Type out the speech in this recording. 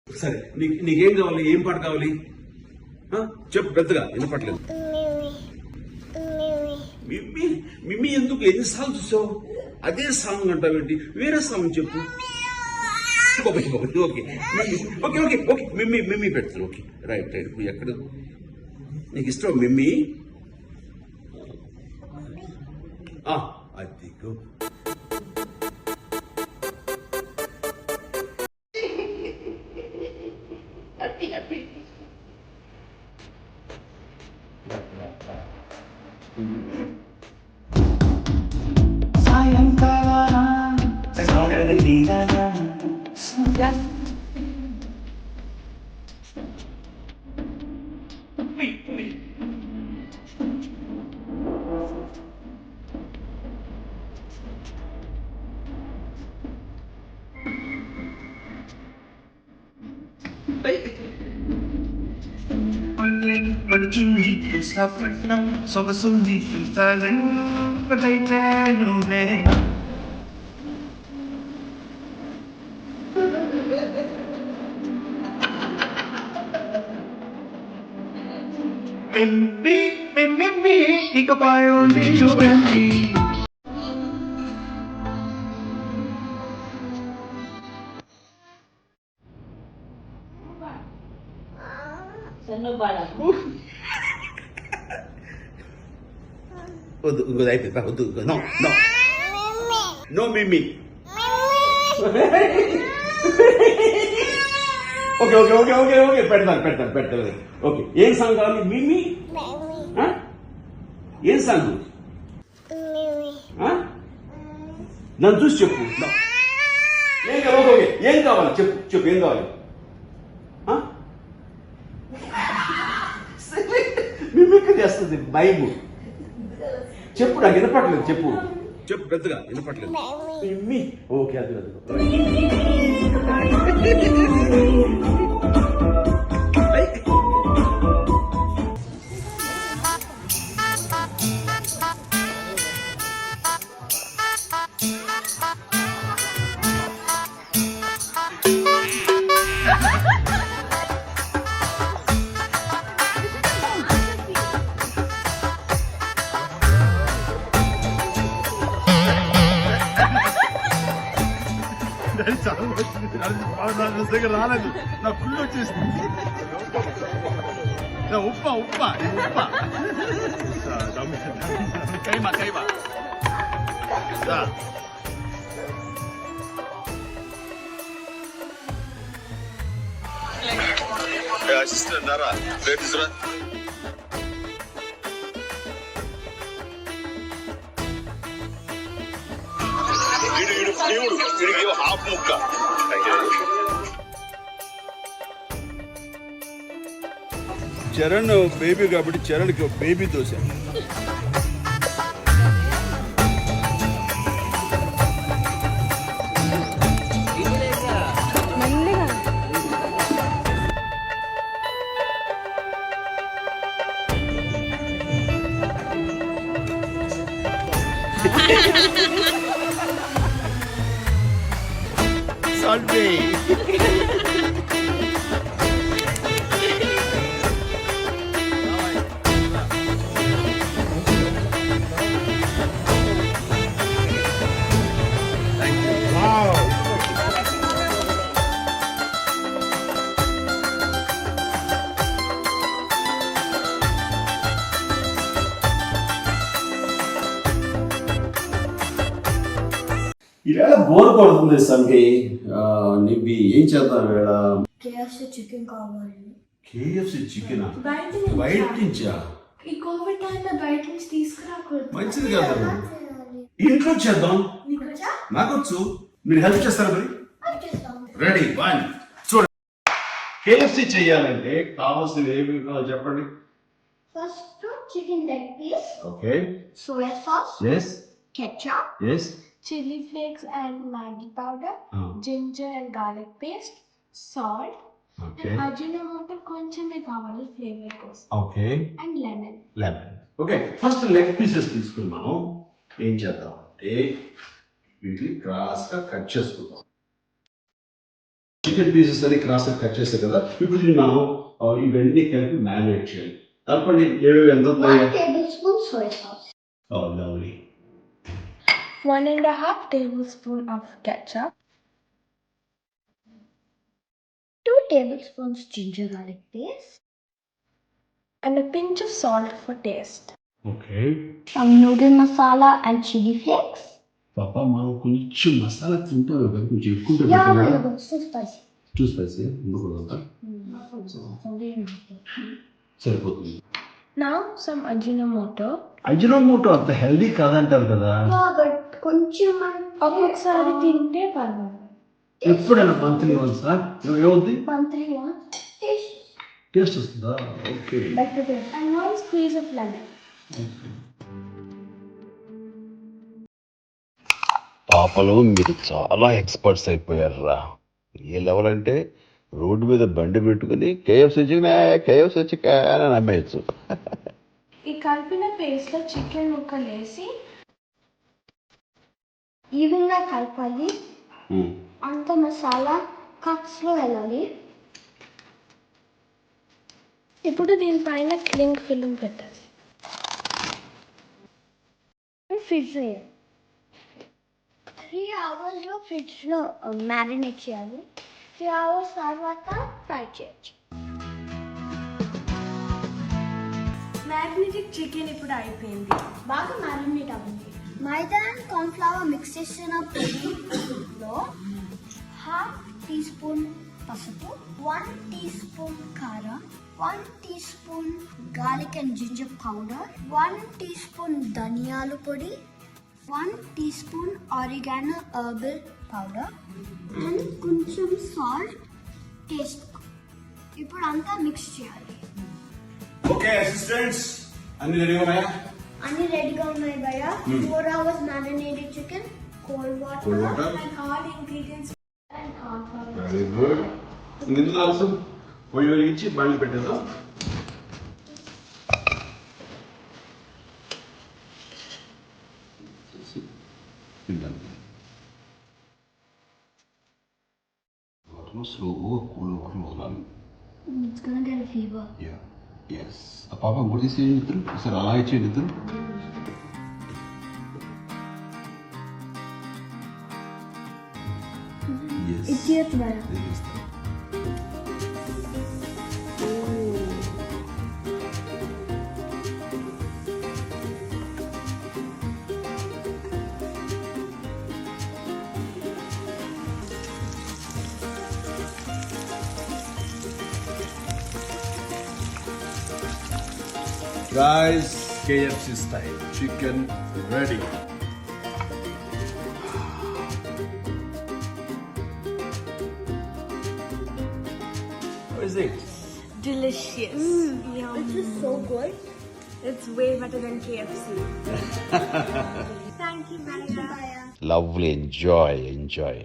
సరే నీకేం కావాలి, ఏం పాట కావాలి చెప్పు, పెద్దగా వినపట్లేదు. మిమ్మీ మిమ్మీ ఎందుకు, ఎన్నిసార్లు చూసావు అదే సాంగ్ అంటావేంటి, వేరే సాంగ్ చెప్పు. Okay okay okay okay okay okay మిమ్మీ మిమ్మీ పెడతాను. Okay right right. ఎక్కడ నీకు ఇష్టం మిమ్మీ? అది హ్యాపీ హ్యాపీ. సొగసుంది ఇకపై చూడండి. వద్దు ఇంకోది అయిపోయింది, వద్దు. నో నో నో మిమ్మీ. Okay okay okay okay okay పెడతాను పెడతాను పెడతాను. ఓకే ఏం సాంగ్ కావాలి మిమ్మీ? ఏం సాంగ్? నన్ను చూసి చెప్పు. ఏం కావాలి? ఓకే ఏం కావాలి చెప్పు చెప్పు, ఏం కావాలి? మిమ్మీకి చేస్తుంది భయము. చెప్పు, నాకు వినపట్లేదు. చెప్పు చెప్పు, పెద్దగా వినపట్లేదు. మిమ్మీ ఓకే అది అది. దగ్గర రాలేదు, నా ఫుల్ వచ్చేసింది. ఉప్ప ఉప్ప ఉప్ప కైమా కైమా. అసిస్టెంట్ దారా ప్లేట్ తీసురా. హాఫ్ ముక్క చరణ్ బేబీ కాబట్టి చరణ్కి బేబీ దోశ. Salt Bay. ఈవేళ బోర్ కొడుతుంది సంఘి. నిబ్బి ఏం చేద్దాం ఈవేళ? కేఎఫ్సి చికెన్ కావాలి. కేఎఫ్సి చికెన్ బయట నుంచా? ఈ కోవిడ్ టైంలో బయట నుంచి తీసుకురాకూడదు, మంచిది కాదు. ఇంట్లో చేద్దాం. నాకొచ్చు, మీరు హెల్ప్ చేస్తారా? మరి రెడీ వన్. చూడండి, కేఎఫ్సి చెయ్యాలంటే కావాల్సినవి ఏమి కావాలి చెప్పండి. First chicken leg piece, okay, soya sauce, yes, ketchup, yes, chili flakes and Maggi powder, ginger and garlic paste, salt, okay, and ajinomoto కొంచెమే కావాలి ఫ్లేవర్ కోసం, okay, and lemon. Okay. First leg pieces తీసుకున్నాం. ఏం చేద్దాం అంటే వీటిని cross గా cut చేసుకుందాం. చికెన్ పీసెస్ అని క్రాస్ కట్ చేస్తాం కదా, ఇప్పుడు దీన్ని మనం ఇవన్నీ కలిపి మ్యారినేట్ చేయాలి. తప్పండి ఏవేవి ఎంత 1 tablespoon soy sauce. Lovely. 1.5 tablespoon of ketchup. 2 tablespoons ginger garlic paste. And a pinch of salt for taste. Okay Some noodle masala and chili flakes. పాప మనం కొంచెం మసాలా తింటాం కదా, కొంచెం ఎక్కువ Yeah, పెట్టాలి. my God, so spicy. Two spicy ఉండకూడదు, సరిపోతుంది. Now some ajinomoto. అజినోమోటో అంత హెల్దీ కాదంటారు కదా. Yeah, but కొంచెం ఒక్కొక్కసారి తింటే పర్వాలేదు. ఎప్పుడైనా మంత్లీ వన్స్ ఏమవుద్ది, Monthly once. టేస్ట్ వస్తుందా? Okay. Better than. And 1 squeeze of lemon. పాపలో మీరు చాలా ఎక్స్పర్ట్స్ అయిపోయారా. ఏ లెవెల్ అంటే రోడ్డు మీద బండి పెట్టుకుని కేఎఫ్సీ చికెన్ అని నమ్మేయచ్చు. ఈ కలిపిన పేస్ట్ లో చికెన్ ముక్కలు వేసి ఈవెన్గా కలపాలి. అంత మసాలా కట్స్ లో వెళ్ళాలి. ఇప్పుడు దీనిపైన క్లింగ్ ఫిల్మ్ పెట్టాలి. ఫ్రిడ్జ్ 3 hours లో ఫ్రిడ్జ్ లో మ్యారినేట్ చేయాలి. 3 hours తర్వాత ఫ్రై చేయొచ్చు. మ్యారినేటెడ్ చికెన్ ఇప్పుడు అయిపోయింది. బాగా మ్యారినేట్ అవ్వండి. మైదా అండ్ కార్న్ఫ్లవర్ మిక్స్ చేసిన పొడిలో 1/2 teaspoon పసుపు, 1 teaspoon కారం, 1 teaspoon garlic and ginger powder, 1 teaspoon ధనియాల పొడి, 1 teaspoon oregano herbal powder and కొంచెం సాల్ట్ టేస్ట్. ఇప్పుడు అంతా మిక్స్ చేయాలి. ఓకే అసిస్టెంట్స్, అన్ని రెడీ ఉన్నాయా? అన్ని రెడీగా ఉన్నాయి భయ్య. 4 hours marinated chicken, cold water and all ingredients and cornflour. Very good. ఇందులో అవసరం పొయ్యి వెలిగించి బండి పెట్టేదా. స్లోగా కూల్ వదలాలి. It's gonna get a fever. Yes. ఆ పాప ఇంకోటి తీసేయండి ఇద్దరు, ఒకసారి అలా ఇచ్చేయండి ఇద్దరు. Idiot భయ్య. Guys, KFC style chicken ready. How is it? Delicious. This is so good. It's way better than KFC. Thank you, Maria. Lovely. Enjoy.